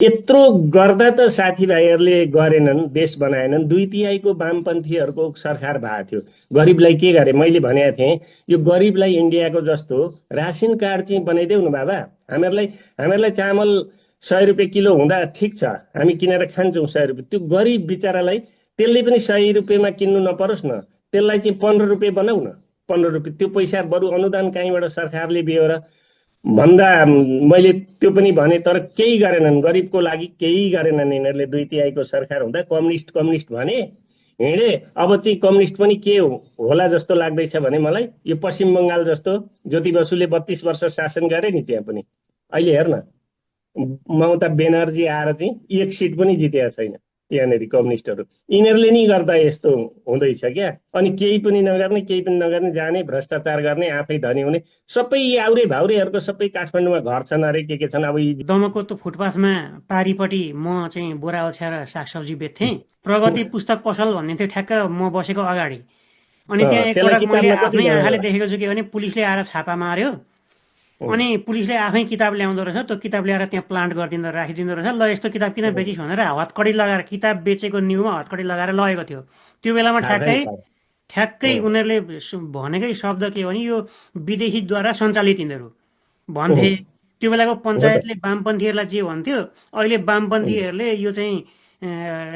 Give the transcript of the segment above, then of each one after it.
यत्रो गर्दा त साथीभाइहरूले गरेनन्, देश बनाएनन्। 2/3 वामपन्थीहरूको सरकार भएको थियो। गरिबलाई के गरे? मैले भनेको थिएँ यो गरिबलाई इन्डियाको जस्तो रासिन कार्ड चाहिँ बनाइदेऊ न बाबा। हामीहरूलाई चामल 100 रुपियाँ किलो हुँदा ठिक छ, हामी किनेर खान्छौँ 100 रुपियाँ। त्यो गरिब बिचरालाई त्यसले पनि 100 रुपियाँमा किन्नु नपरोस् न, त्यसलाई चाहिँ 15 रुपियाँ बनाऊ न। 15 रुपियाँ त्यो पैसा बरु अनुदान कहीँबाट सरकारले बिहोर भन्दा मैले त्यो पनि भने, तर केही गरेनन्। गरिबको लागि केही गरेनन् यिनीहरूले। 2/3 सरकार हुँदा कम्युनिस्ट कम्युनिस्ट भने हिँडे। अब चाहिँ कम्युनिस्ट पनि के होला जस्तो लाग्दैछ भने मलाई यो पश्चिम बङ्गाल जस्तो ज्योति बसुले 32 वर्ष शासन गरे नि, त्यहाँ पनि अहिले हेर्न ममता बेनर्जी आएर चाहिँ एक सिट पनि जितेका छैन त्यहाँनिर कम्युनिस्टहरू। यिनीहरूले नि गर्दा यस्तो हुँदैछ क्या। अनि केही पनि नगर्ने जाने भ्रष्टाचार गर्ने, आफै धनी हुने। सबै आउरे भाउरेहरूको सबै काठमाडौँमा घर छन् अरे, के छन्। अब दमको त फुटपाथमा पारिपट्टि म चाहिँ बोरा ओछ्याएर सागसब्जी बेच्थेँ। प्रगति पुस्तक पसल भन्ने थियो ठ्याक्क म बसेको अगाडि। अनि त्यहाँ त्यसलाई एकपटक मैले किताबमा कति आफ्नै लगायो आँखाले होला? देखेको छु कि भने पुलिसले आएर छापा मार्यो। अनि पुलिसले आफै किताब ल्याउँदो रहेछ, त्यो किताब ल्याएर त्यहाँ प्लान्ट गरिदिँदो राखिदिँदो रहेछ। ल यस्तो किताब किन बेचिस् भनेर हतकडी लगाएर, किताब बेचेको न्युमा हतकडी लगाएर लगेको थियो। त्यो बेलामा थाहा छैन। ठ्याक्कै ठ्याक्कै उनीहरूले भनेकै शब्द के हो भने यो विदेशीद्वारा सञ्चालित यिनीहरू भन्थे। त्यो बेलाको हो त। पञ्चायतले वामपन्थीहरूलाई जे भन्थ्यो, अहिले वामपन्थीहरूले यो चाहिँ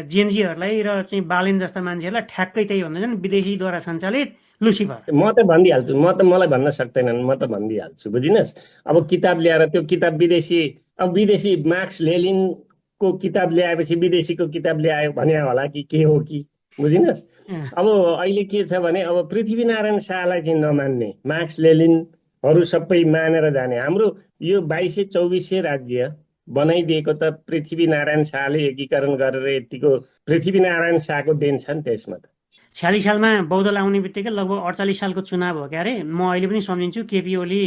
जेएनजीहरूलाई र चाहिँ बालेन जस्ता मान्छेहरूलाई ठ्याक्कै त्यही भन्दैछन्, विदेशीद्वारा सञ्चालित लुसिफर। म त भनिदिइहाल्छु, मलाई भन्न सक्दैनन्, म त भनिदिइहाल्छु। बुझिनस्? अब किताब ल्याएर त्यो किताब विदेशी, अब विदेशी मार्क्स लेनिनको किताब ल्याएपछि विदेशीको किताब ल्यायो भने होला कि के हो कि? बुझिनस्? अब अहिले के छ भने अब पृथ्वीनारायण शाहलाई चाहिँ नमान्ने, मार्क्स लेनिनहरू सबै मानेर जाने। हाम्रो यो 2200-2400 राज्य बनाइदिएको त पृथ्वीनारायण शाहले एकीकरण गरेर यतिको पृथ्वीनारायण शाहको देन छ नि त्यसमा त। 46 सालमा बौद्धल आउने बित्तिकै लगभग 48 सालको चुनाव हो क्या अरे। म अहिले पनि सम्झिन्छु केपी ओली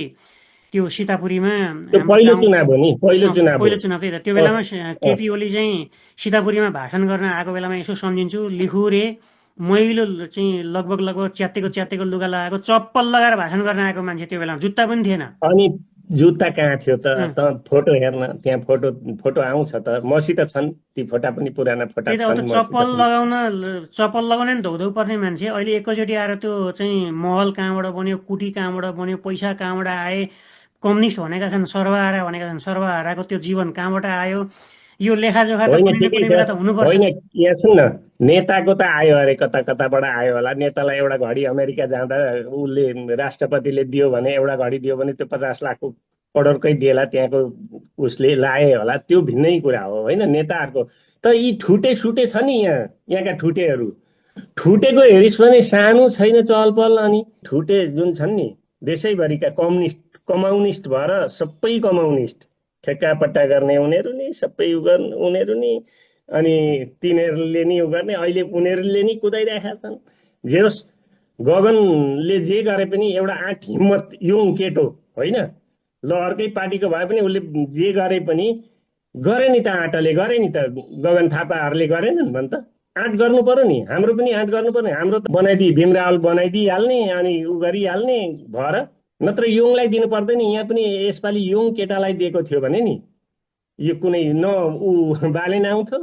त्यो सीतापुरीमा त्यो हाम्रो पहिलो गाउँ चुनाव हो नि, पहिलो चुनाव हो। पहिलो चुनाव त्यही त। त्यो अँ, बेलामा अँ। केपी ओली चाहिँ सीतापुरीमा भाषण गर्न आएको बेलामा यसो सम्झिन्छु, लिखुरे मैलो चाहिँ लगभग लगभग च्यातेको च्यातेको लुगा लगाएको चप्पल लगाएर भाषण गर्न आएको मान्छे। त्यो बेलामा जुत्ता पनि थिएन। अनि जुत्ता कहाँ थियो त? अँ, फोटो हेर्न, त्यहाँ फोटो फोटो आउँछ त, मसित छन् ती फोटा पनि, पुराना फोटा त्यही त। अब त छन् मसित चप्पल पनि। लगाउन चप्पल लगाउन नि धौधौ पर्ने मान्छे अहिले एकैचोटि आएर त्यो चाहिँ महल कहाँबाट बन्यो, कुटी कहाँबाट बन्यो, पैसा कहाँबाट आए, कम्युनिस्ट भनेका छन्, सर्वहारा भनेका छन्, सर्वहाराको त्यो जीवन कहाँबाट आयो, यो लेखाजोखा त होइन, कुनै न ठिकै कुनै छ। बेला त हुनुपर्छ। होइन, यहाँ सुन न, नेताको त आयो अरे, कता कताबाट आयो होला। नेतालाई एउटा घडी अमेरिका जाँदा उसले राष्ट्रपतिले दियो भने, एउटा घडी दियो भने त्यो 50 लाख करोडकै दिएला त्यहाँको, उसले लाए होला। त्यो भिन्नै कुरा हो होइन नेताहरूको। त यी ठुटे सुटे छ नि यहाँका ठुटेहरू, ठुटेको हेरिस भने सानो छैन चहल पहल। अनि ठुटे जुन छन् नि देशैभरिका कमाउनिस्ट भएर सबै कमाउनिस्ट, ठेक्कापट्टा गर्ने उनीहरू नि, सबै उनीहरू नि। अनि तिनीहरूले नि गर्ने, अहिले उनीहरूले नि कुदाइरहेका छन्। जे होस्, गगनले जे गरे पनि एउटा आँट हिम्मत युङ केटो होइन। ल अर्कै पार्टीको भए पनि उसले जे गरे पनि गरे नि त, आँटले गरे नि त। गगन थापाहरूले गरेनन् भन् त? आँट गर्नु पर्यो नि, हाम्रो पनि आँट गर्नु पर्ने। हाम्रो त बनाइदिए भीमरावल बनाइदिइहाल्ने, अनि उ गरिहाल्ने भएर। नत्र युङलाई दिनु पर्दैन। यहाँ पनि यसपालि युङ केटालाई दिएको थियो भने नि यो कुनै न ऊ बालेन आउँथ्यो,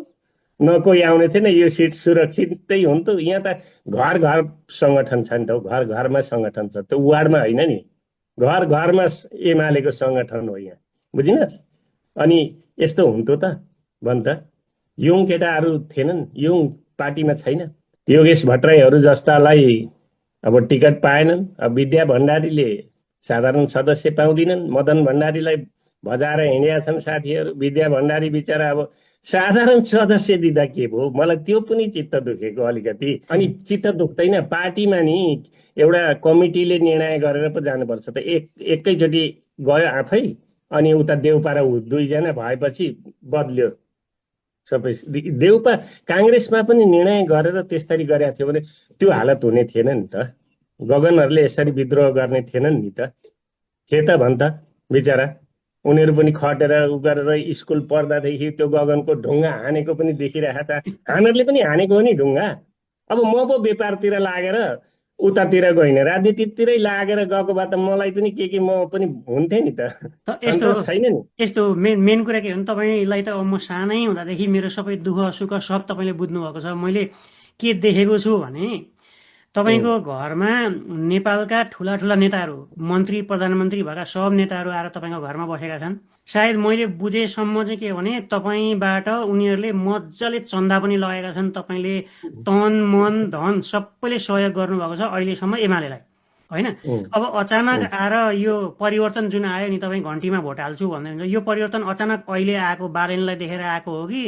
न कोही आउने थिएन, यो सिट सुरक्षितै हुन्थ्यो। यहाँ त घर घर सङ्गठन छ नि त, घर घरमा सङ्गठन छ। त्यो वार्डमा होइन नि, घर घरमा एमालेको सङ्गठन हो यहाँ। बुझिनस्? अनि यस्तो हुन्थ्यो त भन् त? युङ केटाहरू थिएनन्, युङ पार्टीमा छैन। योगेश भट्टराईहरू जस्तालाई अब टिकट पाएनन्। अब विद्या भण्डारीले साधारण सदस्य पाउँदिनन्। मदन भण्डारीलाई भजाएर हिँडेका छन् साथीहरू। विद्या भण्डारी बिचरा अब साधारण सदस्य दिँदा के भयो? मलाई त्यो पनि चित्त दुखेको अलिकति। अनि चित्त दुख्दैन पार्टीमा नि, एउटा कमिटीले निर्णय गरेर पो जानुपर्छ त। एकैचोटि गयो आफै, अनि उता देउपा र दुईजना भएपछि बद्ल्यो सबै। देउपा काङ्ग्रेसमा पनि निर्णय गरेर त्यसरी गरेका थियो भने त्यो हालत हुने थिएन नि त। गगनहरूले यसरी विद्रोह गर्ने थिएनन् नि त। के त भन् त? बिचरा उनीहरू पनि खटेर उ गरेर स्कुल पढ्दादेखि त्यो गगनको ढुङ्गा हानेको पनि देखिरहेको छ। हामीहरूले पनि हानेको हो नि ढुङ्गा। अब म पो व्यापारतिर लागेर उतातिर गइन राजनीतितिरै लागेर गएको भए त मलाई पनि के म पनि हुन्थेँ नि त त छन् यस्तो त छैन नि। यस्तो मेन कुरा के हो भने तपाईँलाई त अब म सानै हुँदादेखि मेरो सबै दुःख सुख सब तपाईँले बुझ्नु भएको छ। मैले के देखेको छु भने उम्, तपाईँको घरमा नेपालका ठुला ठुला नेताहरू, मन्त्री प्रधानमन्त्री भएका सब नेताहरू आएर तपाईँको घरमा बसेका छन्। सायद मैले बुझेसम्म चाहिँ के हो भने तपाईँबाट उनीहरूले मजाले चन्दा पनि लगाएका छन्। तपाईँले तन मन धन सबैले सहयोग गर्नुभएको छ अहिलेसम्म एमालेलाई, होइन? उम्, अब अचानक उम्। आएर यो परिवर्तन जुन आयो नि, तपाईँ घन्टीमा भोट हाल्छु भन्दै हुन्छ, यो परिवर्तन अचानक अहिले आएको बालेनलाई देखेर आएको हो कि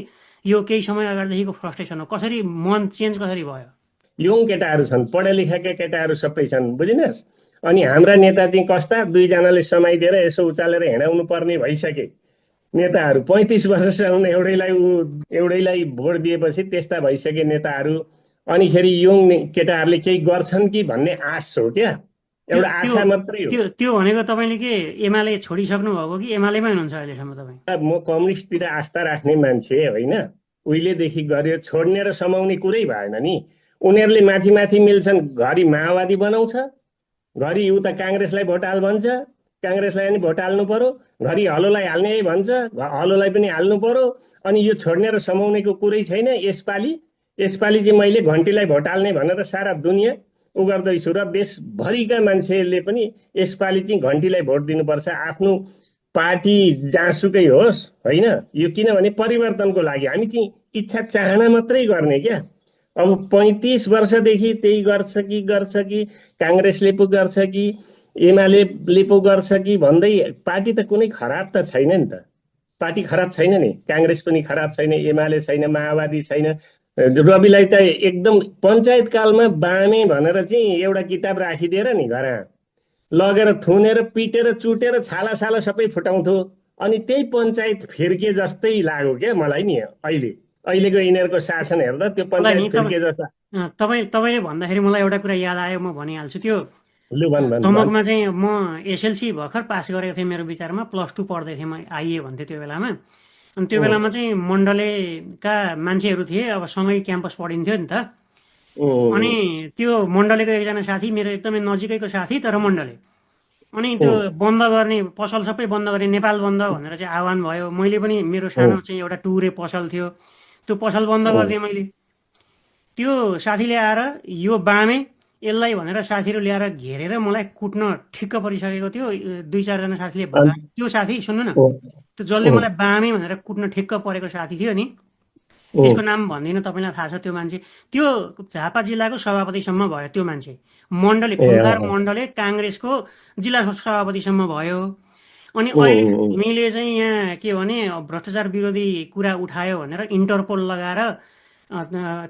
यो केही समय अगाडिदेखिको फ्रस्ट्रेसन हो? कसरी मन चेन्ज कसरी भयो? यङ केटाहरू छन्, पढा लेखाका केटाहरू सबै छन्, बुझिनस्। अनि हाम्रा नेता चाहिँ कस्ता दुईजनाले समाइदिएर यसो उचालेर हिँडाउनु पर्ने भइसके नेताहरू। 35 वर्षसम्म एउटैलाई भोट दिएपछि त्यस्ता भइसके नेताहरू। अनिखेरि यङ केटाहरूले केही गर्छन् कि भन्ने आश हो क्या, त्यो एउटा त्यो आशा मात्रै हो। त्यो त्यो भनेको तपाईँले के एमाले छोडिसक्नु भएको कि एमालेमै हुनुहुन्छ अहिलेसम्म तपाईँ? म कम्युनिस्टतिर आस्था राख्ने मान्छे होइन, उहिलेदेखि गर्यो, छोड्ने र समाउने कुरै भएन नि। उनीहरूले माथि माथि मिल्छन्, घरि माओवादी बनाउँछ, घरि उता काङ्ग्रेसलाई भोट हाल भन्छ, काङ्ग्रेसलाई पनि भोट हाल्नु पर्यो, घरि हलोलाई हाल्ने भन्छ, हलोलाई पनि हाल्नु पर्यो। अनि यो छोड्ने र समाउनेको कुरै छैन। यसपालि चाहिँ मैले घन्टीलाई भोट हाल्ने भनेर सारा दुनियाँ उ गर्दैछु र देशभरिका मान्छेहरूले पनि यसपालि चाहिँ घन्टीलाई भोट दिनुपर्छ, आफ्नो पार्टी जहाँसुकै होस्, होइन? यो किनभने परिवर्तनको लागि हामी चाहिँ इच्छा चाहना मात्रै गर्ने क्या। अब 35 वर्षदेखि त्यही गर्छ कि काङ्ग्रेसले पो गर्छ कि एमाले पो गर्छ कि भन्दै पार्टी त कुनै खराब त छैन नि त। पार्टी खराब छैन नि, काङ्ग्रेस पनि खराब छैन, एमाले छैन, माओवादी छैन। रविलाई त एकदम पञ्चायत कालमा बामे भनेर चाहिँ एउटा किताब राखिदिएर नि घर लगेर थुनेर पिटेर चुटेर छाला छाला सबै फुटाउँथ्यो। अनि त्यही पञ्चायत फिर्के जस्तै लाग्यो क्या मलाई नि। अहिलेको यिनीहरूको शासन हेर्दा त्यो मलाई नि पञ्चायत फिर्के जस्तो। तपाईँले भन्दाखेरि मलाई एउटा कुरा याद आयो, म भनिहाल्छु। त्यो लु भन् भन् भन्। दमकमा चाहिँ म एसएलसी भर्खर पास गरेको थिएँ, मेरो विचारमा +2 पढ्दै थिएँ, म आइए भन्थेँ त्यो बेलामा। अनि त्यो बेलामा चाहिँ मण्डलेका मान्छेहरू थिए, अब सँगै क्याम्पस पढिन्थ्यो नि त। अनि त्यो मण्डलेको एकजना साथी, मेरो एकदमै नजिकैको साथी तर मण्डले, अनि त्यो बन्द गर्ने पसल सबै बन्द गर्ने, नेपाल बन्द भनेर चाहिँ आह्वान भयो। मैले पनि मेरो सानो चाहिँ एउटा टुरे पसल थियो, त्यो पसल बन्द गरिदिएँ मैले। त्यो साथीले आएर यो बामे यसलाई भनेर साथीहरू ल्याएर घेरेर मलाई कुट्न ठिक्क परिसकेको थियो। 2-4जना साथीले भगाए। त्यो साथी सुन्नु न, त्यो जसले मलाई बामे भनेर कुट्न ठिक्क परेको साथी थियो नि, त्यसको नाम भन्दिनँ, तपाईँलाई थाहा छ त्यो मान्छे। त्यो झापा जिल्लाको सभापतिसम्म भयो त्यो मान्छे। मण्डले, खुमदार मण्डले काङ्ग्रेसको जिल्ला सभापतिसम्म भयो। अनि अहिले हामीले चाहिँ यहाँ के भने भ्रष्टाचार विरोधी कुरा उठायो भनेर इन्टरपोल लगाएर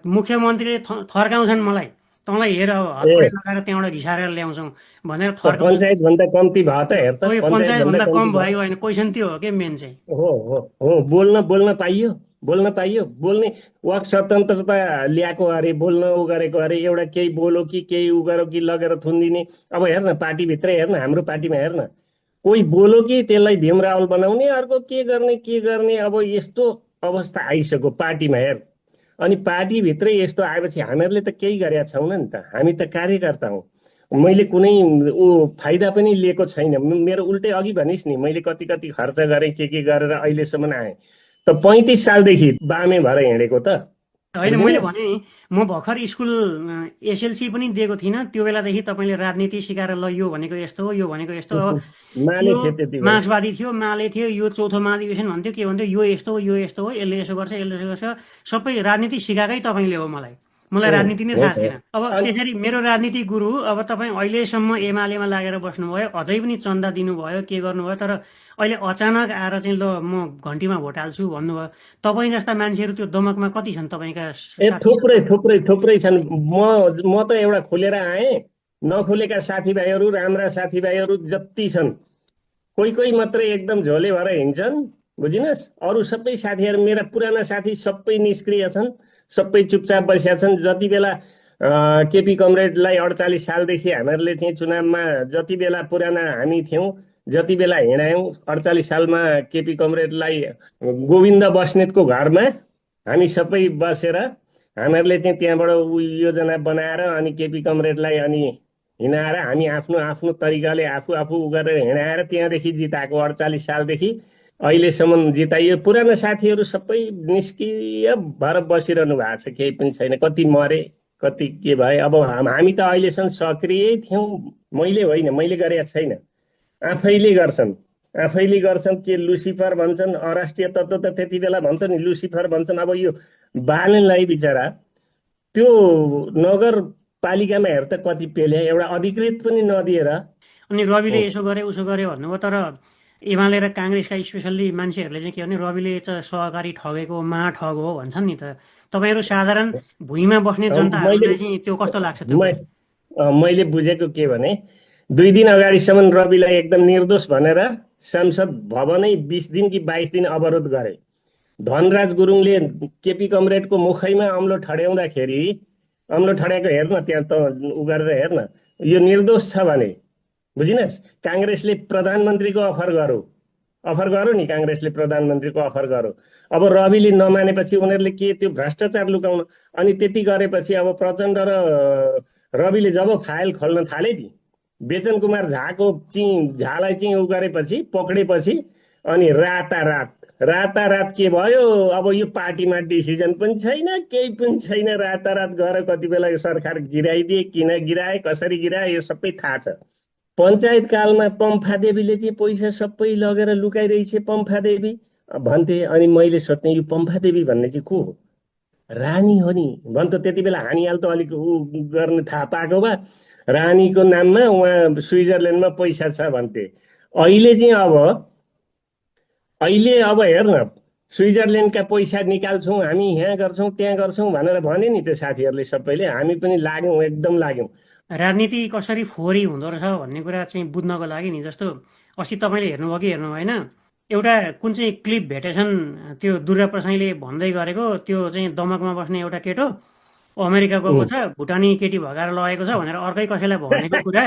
मुख्यमन्त्रीले थर्काउँछन् मलाई, तँलाई हेर अब हतपडी लगाएर त्यहाँबाट घिसारेर ल्याउँछौँ भनेर थर्काउँछन्। पञ्चायत भन्दा कम्ती भयो त, हेर त। पञ्चायत भन्दा कम भएको होइन, क्वेसन त्यो हो कि मेन चाहिँ। हो बोल्न पाइयो बोल्ने वाक स्वतन्त्रता ल्याएको अरे, बोल्न उ गरेको अरे। एउटा केही बोलो कि केही उ गरो कि लगेर थुनिदिने। अब हेर्न पार्टीभित्रै हेर्न, हाम्रो पार्टीमा हेर्न, कोही बोलो कि त्यसलाई भीम रावल बनाउने, अर्को के गर्ने। अब यस्तो अवस्था आइसक्यो पार्टीमा हेर। अनि पार्टीभित्रै यस्तो आएपछि हामीहरूले त केही गरेका छैनौँ नि त, हामी त कार्यकर्ता हौँ। मैले कुनै फाइदा पनि लिएको छैन। मेरो उल्टै अघि भनिस् नि, मैले कति खर्च गरेँ, के गरेर अहिलेसम्म आएँ। त 35 सालदेखि बामे भएर हिँडेको त होइन। मैले भने नि, म भर्खर स्कुल एसएलसी पनि दिएको थिइनँ त्यो बेलादेखि तपाईँले राजनीति सिकाएर ल यो भनेको यस्तो हो, यो भनेको यस्तो हो। माले यो थियो त्यति बेला। मार्क्सवादी थियो, माले थियो, यो चौथो महाधिवेशन भन्थ्यो, के भन्थ्यो, यो यस्तो हो, यो यस्तो हो, यसले यसो गर्छ, यसले यसो गर्छ। सबै राजनीति सिकाएकै तपाईँले हो। मलाई राजनीति नै थाहा थिएन। अब त्यसरी मेरो राजनीति गुरु, अब तपाईँ अहिलेसम्म एमालेमा लागेर बस्नुभयो, अझै पनि चन्दा दिनुभयो, के गर्नुभयो, तर अहिले अचानक आएर चाहिँ ल म घन्टीमा भोट हाल्छु भन्नुभयो। तपाईँ जस्ता मान्छेहरू त्यो दमकमा कति छन् तपाईँका? थुप्रै छन्। म त एउटा खुलेर आएँ, नखुलेका साथीभाइहरू, राम्रा साथीभाइहरू जति छन्, कोही मात्रै एकदम झोले भएर हिँड्छन्, बुझिनस्। अरू सबै साथीहरू, मेरा पुराना साथी सबै निष्क्रिय छन्, सबै चुपचाप बसेका छन्। जति बेला केपी कमरेडलाई 48 सालदेखि हामीहरूले चाहिँ चुनावमा जति बेला पुराना हामी थियौँ, जति बेला हिँडायौँ, 48 सालमा केपी कमरेडलाई गोविन्द बस्नेतको घरमा हामी सबै बसेर हामीहरूले चाहिँ त्यहाँबाट योजना बनाएर अनि केपी कमरेडलाई अनि हिँडाएर हामी आफ्नो आफ्नो तरिकाले आफू आफू गरेर हिँडाएर त्यहाँदेखि जिताएको 48 सालदेखि अहिलेसम्म जिताइयो। पुरानो साथीहरू सबै निष्क्रिय भएर बसिरहनु भएको छ, केही पनि छैन। कति मरे, कति के भए। अब हामी त अहिलेसम्म सक्रिय थियौँ। मैले होइन, मैले गरेका छैन, आफैले गर्छन् के लुसिफर भन्छन्, अराष्ट्रिय तत्त्व त त्यति बेला भन्छ नि लुसिफर भन्छन्। अब यो बालनलाई बिचरा त्यो नगरपालिकामा हेर त कति पेले, एउटा अधिकृत पनि नदिएर। अनि रविले यसो गरे उसो गरे भन्नुभयो, तर एमाले र काङ्ग्रेसका स्पेसल्ली मान्छेहरूले चाहिँ के भने रविले त सहकारी ठगेको महाठग हो भन्छन् नि। त तपाईँहरू साधारण भुइँमा बस्ने जनताहरूलाई चाहिँ त्यो कस्तो लाग्छ? त्यो मैले बुझेको के भने 2 दिन अगाडिसम्म रविलाई एकदम निर्दोष भनेर संसद भवनै 20 दिन कि 22 दिन अवरोध गरे। धनराज गुरुङले केपी कमरेडको मुखैमा अम्लो ठड्याउँदाखेरि, अम्लो ठड्याएको हेर्न, त्यहाँ त उ गरेर हेर्न, यो निर्दोष छ भने बुझिनस्। काङ्ग्रेसले प्रधानमन्त्रीको अफर गरौँ नि, काङ्ग्रेसले प्रधानमन्त्रीको अफर गरौँ। अब रविले नमानेपछि उनीहरूले के त्यो भ्रष्टाचार लुकाउन, अनि त्यति गरेपछि अब प्रचण्ड र रविले जब फाइल खोल्न थाले नि, बेचन कुमार झाको झालाई चाहिँ उ गरेपछि, पक्रेपछि, अनि रातारात के भयो। अब यो पार्टीमा डिसिजन पनि छैन, केही पनि छैन। रातारात गएर कति बेला सरकार गिराइदिए, किन गिराए, कसरी गिराए, यो सबै थाहा छ। पञ्चायत कालमा पम्फा देवीले चाहिँ पैसा सबै लगेर लुकाइरहेछ, पम्फा देवी भन्थे। अनि मैले सोध्ने, यो पम्फा देवी भन्ने चाहिँ को हो? रानी हो नि भन्छ। त्यति बेला हानिहाल त अलिक उ गर्ने थाहा पाएको भए रानीको नाममा उहाँ स्विजरल्यान्डमा पैसा छ भन्थे। अहिले अब हेर्न, स्विजरल्यान्डका पैसा निकाल्छौँ हामी, यहाँ गर्छौँ त्यहाँ गर्छौँ भनेर भने नि त्यो साथीहरूले सबैले। हामी पनि लाग्यौँ, एकदम लाग्यौँ। राजनीति कसरी फोहोरी हुँदो रहेछ भन्ने कुरा चाहिँ बुझ्नको लागि नि, जस्तो अस्ति तपाईँले हेर्नुभयो कि हेर्नु भएन, एउटा कुन चाहिँ क्लिप भेटेछन्, त्यो दुर्गा प्रसाईले भन्दै गरेको, त्यो चाहिँ दमकमा बस्ने एउटा केटो अमेरिका गएको छ, भुटानी केटी भगाएर लगेको छ भनेर अर्कै कसैलाई भनेको कुरा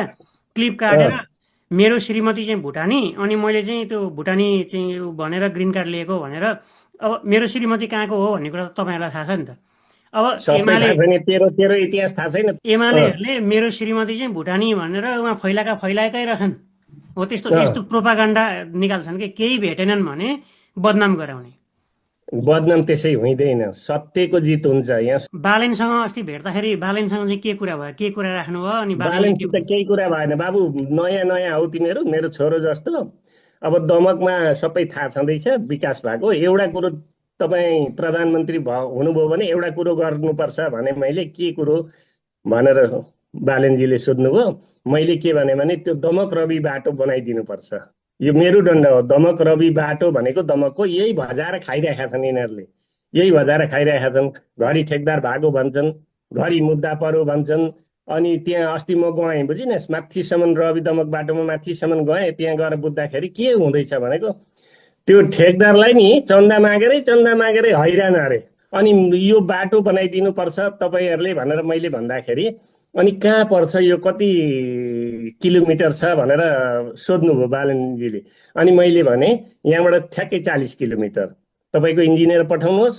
क्लिप काटेर मेरो श्रीमती चाहिँ भुटानी, अनि मैले चाहिँ त्यो भुटानी चाहिँ भनेर ग्रिन कार्ड लिएको भनेर। अब मेरो श्रीमती कहाँको हो भन्ने कुरा त तपाईँहरूलाई थाहा छ नि त। अब एमालेहरूले मेरो श्रीमती चाहिँ भुटानी भनेर उहाँ फैलाएकै रहेछन् हो। यस्तो प्रोपागान्डा निकाल्छन् कि केही भेटेनन् भने बदनाम गराउने। बदनाम त्यसै हुँदैन, सत्यको जित हुन्छ। यहाँ बालेनसँग अस्ति भेट्दाखेरि बालेनसँग चाहिँ के कुरा भयो, के कुरा राख्नु भयो? अनि बालेनसित केही कुरा भएन बाबु, नयाँ हौ तिमीहरू, मेरो छोरो जस्तो। अब दमकमा सबै थाहा छँदैछ विकास भएको। एउटा कुरो, तपाईँ प्रधानमन्त्री हुनुभयो भने एउटा कुरो गर्नुपर्छ भने मैले के कुरो भनेर बालेनजीले सोध्नुभयो। मैले के भने त्यो दमक रवि बाटो बनाइदिनुपर्छ। यो मेरुदण्ड हो। दमक रवि बाटो भनेको दमकको यही भजाएर खाइरहेका छन् यिनीहरूले, यही भजाएर खाइरहेका छन्। घरि ठेकदार भागो भन्छन्, घरि मुद्दा परो भन्छन्। अनि त्यहाँ अस्ति म गएँ, बुझिनस्, माथिसम्म रवि दमक बाटोमा माथिसम्म गएँ। त्यहाँ गएर बुझ्दाखेरि के हुँदैछ भनेको, त्यो ठेकदारलाई नि चन्दा मागेरै हैरान अरे। अनि यो बाटो बनाइदिनुपर्छ तपाईँहरूले भनेर मैले भन्दाखेरि, अनि कहाँ पर्छ यो, कति किलोमिटर छ भनेर सोध्नुभयो बालनजीले। अनि मैले भने यहाँबाट ठ्याक्कै 40 किलोमिटर। तपाईँको इन्जिनियर पठाउनुहोस्,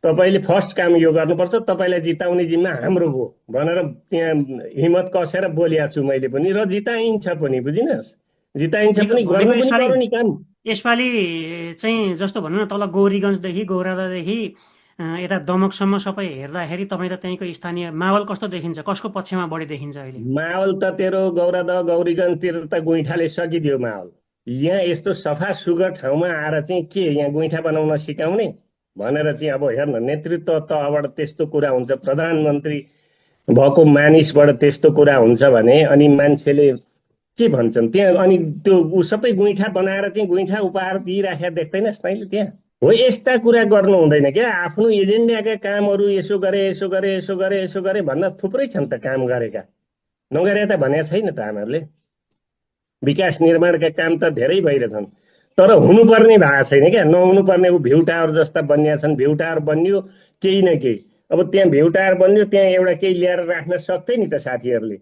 तपाईँले फर्स्ट काम यो गर्नुपर्छ, तपाईँलाई जिताउने जिम्मा हाम्रो हो भनेर त्यहाँ हिम्मत कसेर बोलिया छु मैले पनि, र जिताइन्छ पनि, बुझिनस्, जिताइन्छ पनि, गर्नु पनि पर्यो नि काम। यसपालि चाहिँ जस्तो भनौँ न, तल गौरीगञ्जदेखि गौरादादेखि यता दमकसम्म सबै हेर्दाखेरि तपाईँ त त्यहीँको स्थानीय माहौल कस्तो देखिन्छ, कसको पक्षमा बढी देखिन्छ अहिले? माहौल त तेरो गौरादा गौरीगञ्जतिर त गुइठाले सकिदियो माहौल। यहाँ यस्तो सफा सुगर ठाउँमा आएर चाहिँ के यहाँ गुइठा बनाउन सिकाउने भनेर चाहिँ, अब हेर्न, नेतृत्व तहबाट त्यस्तो कुरा हुन्छ, प्रधानमन्त्री भएको मानिसबाट त्यस्तो कुरा हुन्छ भने अनि मान्छेले के भन्छन् त्यहाँ? अनि त्यो ऊ सबै गुइठा बनाएर चाहिँ गुइठा उपहार दिइराखेर देख्दैनस् तैँले त्यहाँ? हो, यस्ता कुरा गर्नु हुँदैन क्या। आफ्नो एजेन्डाका कामहरू यसो गरे भन्न थुप्रै छन् त काम गरेका, नगरे त भनेको छैन त हामीहरूले। विकास निर्माणका काम त धेरै भइरहेछन्, तर हुनुपर्ने भएको छैन क्या, नहुनुपर्ने। भ्यू टावर जस्ता बनिया छन्, भ्यू टावर बनियो केही न केही। अब त्यहाँ भ्यू टावर बनियो, त्यहाँ एउटा केही ल्याएर राख्न सक्थे नि त साथीहरूले।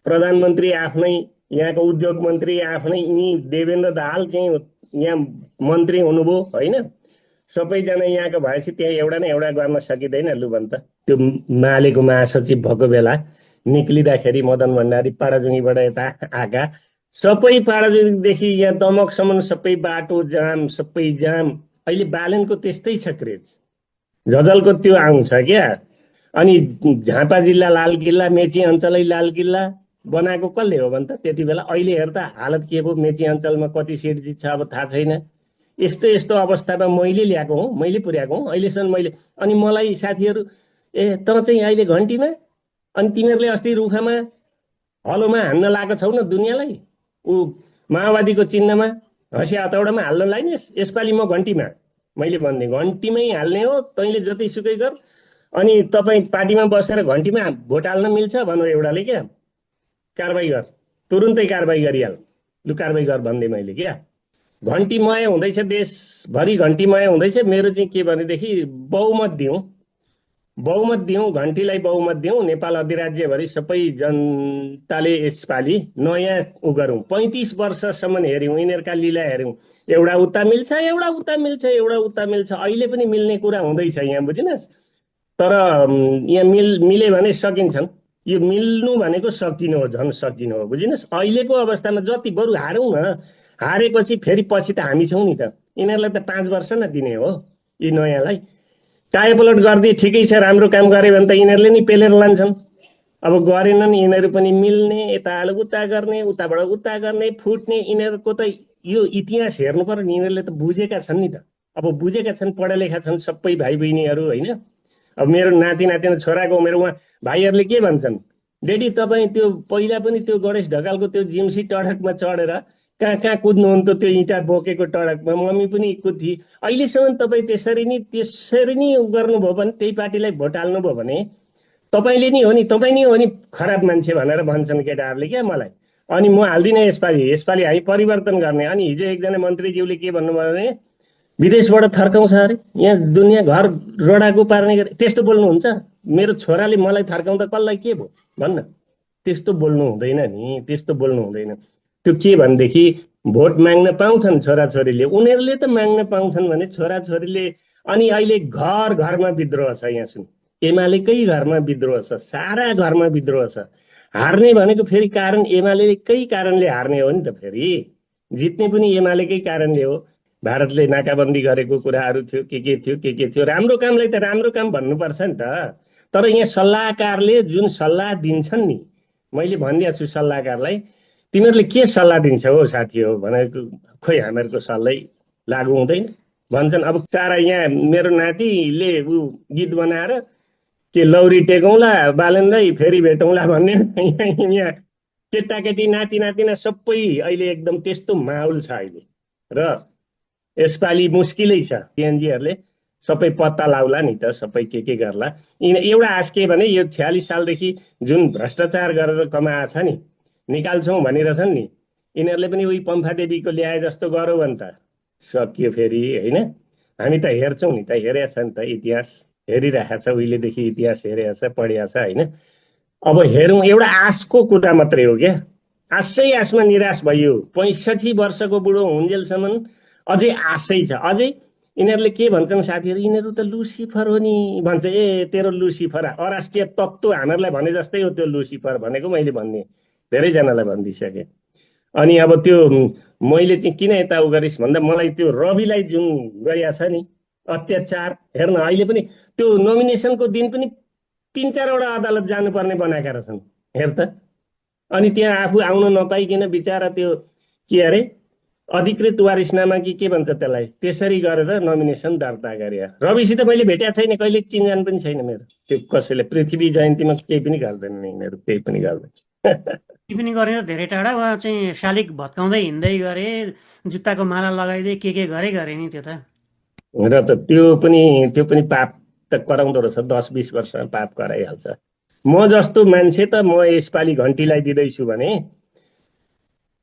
प्रधानमन्त्री आफ्नै, यहाँको उद्योग मन्त्री आफ्नै, यी देवेन्द्र दाहाल चाहिँ यहाँ मन्त्री हुनुभयो होइन, सबैजना यहाँको भएपछि त्यहाँ एउटा न एउटा गर्न सकिँदैन। लु भन् त, त्यो मालेको महासचिव भएको बेला निक्लिँदाखेरि मदन भण्डारी पाडाजुङीबाट यता आएका सबै पाडाजुङीदेखि यहाँ दमकसम्म सबै बाटो जाम, सबै जाम। अहिले बालनको त्यस्तै छ क्रेज, झझलको त्यो आउँछ क्या। अनि झापा जिल्ला लाल किल्ला, मेची अञ्चलै लाल किल्ला बनाएको कसले हो भन् त त्यति बेला? अहिले हेर त हालत के भयो, मेची अञ्चलमा कति सिट जित्छ अब थाहा छैन। यस्तो यस्तो अवस्थामा मैले ल्याएको हुँ, मैले पुर्याएको हुँ अहिलेसम्म मैले। अनि मलाई साथीहरू, ए त चाहिँ अहिले घन्टीमा, अनि तिमीहरूले अस्ति रुखमा हलोमा हान्न लगाएको छौ न दुनियाँलाई, ऊ माओवादीको चिन्हमा हँसिया हतौडामा हाल्न लाग्नेस्। यसपालि म घन्टीमा, मैले भन्ने घन्टीमै हाल्ने हो, तैँले जतिसुकै गर। अनि तपाईँ पार्टीमा बसेर घन्टीमा भोट हाल्न मिल्छ भन्नु एउटाले, क्या कारवाही गर, तुरुन्तै कारवाही गरिहाल, लु कारवाही गर भन्दै मैले क्या। घन्टीमय हुँदैछ, देशभरि घन्टीमय हुँदैछ। मेरो चाहिँ के भनेदेखि बहुमत दिउँ, बहुमत दिउँ, घन्टीलाई बहुमत दिउँ, नेपाल अधिराज्यभरि सबै जनताले यसपालि नयाँ उ गरौँ। 35 वर्षसम्म हेऱ्यौँ यिनीहरूका लीला हेऱ्यौँ, एउटा उता मिल्छ, एउटा उता मिल्छ, एउटा उता मिल्छ। अहिले पनि मिल्ने कुरा हुँदैछ यहाँ, बुझिनस्? तर यहाँ मिले भने सकिन्छन्। यो मिल्नु भनेको सकिनु हो, झन् सकिनु हो, बुझिनस्? अहिलेको अवस्थामा जति बरु हारौँ न, हारेपछि फेरि पछि त हामी छौँ नि त। यिनीहरूलाई त 5 वर्ष न दिने हो, यी नयाँलाई टाइपलोड गरिदिए ठिकै छ, राम्रो काम गरे भने त यिनीहरूले नि पेलेर लान्छन्। अब गरेनन् यिनीहरू पनि मिल्ने, यता उता गर्ने, उताबाट उता गर्ने, फुट्ने। यिनीहरूको त यो इतिहास हेर्नु पर्यो नि, यिनीहरूले त बुझेका छन् नि त। अब बुझेका छन्, पढा लेखा छन् सबै भाइ बहिनीहरू, होइन? अब मेरो नाति नातिना छोराको उमेर, उहाँ भाइहरूले के भन्छन्, डेडी तपाईँ त्यो पहिला पनि त्यो गणेश ढकालको त्यो जिम्सी टडकमा चढेर कहाँ कहाँ कुद्नुहुन्थ्यो, त्यो इँटा बोकेको टडकमा, मम्मी पनि कुद्थे। अहिलेसम्म तपाईँ त्यसरी नै गर्नुभयो भने, त्यही पार्टीलाई भोट हाल्नुभयो भने तपाईँले नि हो नि, तपाईँ नि हो नि खराब मान्छे भनेर भन्छन् केटाहरूले क्या मलाई। अनि म हाल्दिनँ यसपालि हामी परिवर्तन गर्ने। अनि हिजो एकजना मन्त्रीज्यूले के भन्नुभयो भने विदेशबाट थर्काउँछ अरे, यहाँ दुनियाँ घर रोडाको पार्ने गरे। त्यस्तो बोल्नुहुन्छ? मेरो छोराले मलाई थर्काउँदा कसलाई के भयो भन्न? त्यस्तो बोल्नु हुँदैन नि, त्यस्तो बोल्नु हुँदैन। त्यो के भनेदेखि भोट माग्न पाउँछन् छोराछोरीले, उनीहरूले त माग्न पाउँछन् भने छोराछोरीले। अनि अहिले घर घरमा विद्रोह छ, यहाँ सुन, एमालेकै घरमा विद्रोह छ, सारा घरमा विद्रोह छ। हार्ने भनेको फेरि कारण एमालेकै कारणले हार्ने हो नि त, फेरि जित्ने पनि एमालेकै कारणले हो। भारतले नाकाबन्दी गरेको कुराहरू थियो, के थियो। राम्रो कामलाई त राम्रो काम भन्नुपर्छ नि त। तर यहाँ सल्लाहकारले जुन सल्लाह दिन्छन् नि, मैले भनिदिएको छु सल्लाहकारलाई, तिमीहरूले के सल्लाह दिन्छ हो साथी हो भनेको, खोइ हामीहरूको सल्लाह लागु हुँदैन भन्छन्। अब चारा यहाँ मेरो नातिले ऊ गीत बनाएर के लौरी टेकौँला बालनलाई फेरि भेटौँला भन्ने, यहाँ केटाकेटी नाति नातिना सबै अहिले एकदम त्यस्तो माहौल छ अहिले। र यसपालि मुस्किलै छ, टिएनजीहरूले सबै पत्ता लाउला नि त, सबै के गर्ला। एउटा आश के भने यो 46 सालदेखि जुन भ्रष्टाचार गरेर कमाएको छ नि, निकाल्छौँ भनिरहेछन् नि, यिनीहरूले पनि उही पम्फा देवीको ल्याए जस्तो गरौँ भने त सकियो फेरि, होइन? हामी त हेर्छौँ नि त, हेरेका छ नि त, इतिहास हेरिरहेको छ, उहिलेदेखि इतिहास हेरेको छ, पढिएको छ, होइन? अब हेरौँ, एउटा आशको कुरा मात्रै हो क्या। आशै आशमा निराश भयो। 65 वर्षको बुढो हुन्जेलसम्म अझै आशै छ, अझै। यिनीहरूले के भन्छन् साथीहरू, यिनीहरू त लुसिफर हो नि भन्छ। ए तेरो लुसिफर अराष्ट्रिय तत्त्व हामीहरूलाई भने जस्तै हो त्यो लुसिफर भनेको, मैले भन्ने धेरैजनालाई भनिदिइसकेँ। अनि अब त्यो मैले चाहिँ किन यता उ गरिस् भन्दा, मलाई त्यो रविलाई जुन गरिया छ नि अत्याचार, हेर्न अहिले पनि त्यो नोमिनेसनको दिन पनि 3-4वटा अदालत जानुपर्ने बनाएका रहेछन्, हेर त। अनि त्यहाँ आफू आउन नपाइकन बिचरा त्यो के अरे अधिकृत वारिसनामा कि के भन्छ त्यसलाई, त्यसरी गरेर नोमिनेसन दर्ता गरे। रविसित मैले भेटेको छैन, कहिले चिनजान पनि छैन मेरो। त्यो कसैले पृथ्वी जयन्तीमा केही पनि गर्दैन यिनीहरू, केही पनि गर्दैन। टिप्पणी गर्ने त धेरै टाढा, उहाँ चाहिँ शालिग भत्काउँदै हिँड्दै गरे, जुत्ताको माला लगाइदिए, के गरे नि त्यो त। र त त्यो पनि पाप त कराउँदो रहेछ, 10-20 वर्षमा पाप कराइहाल्छ। म जस्तो मान्छे त म यसपालि घन्टीलाई दिँदैछु भने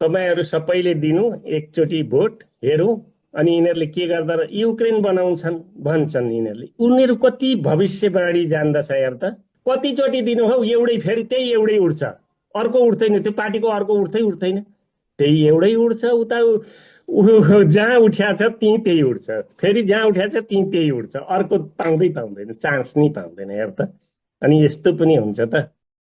तपाईँहरू सबैले दिनु एकचोटि भोट, हेरौँ। अनि यिनीहरूले के गर्दा युक्रेन बनाउँछन् भन्छन् यिनीहरूले, उनीहरू कति भविष्यवाणी जान्दछ हेर त। कतिचोटि दिनु हौ, एउटै फेरि त्यही एउटै उठ्छ, अर्को उठ्दैन, त्यो पार्टीको अर्को उठ्दैन, त्यही एउटै उठ्छ। उता जहाँ उठ्या छ त्यही उठ्छ, फेरि जहाँ उठ्या छ त्यही उठ्छ, अर्को पाउँदैन, चान्स नै पाउँदैन हेर त। अनि यस्तो पनि हुन्छ त।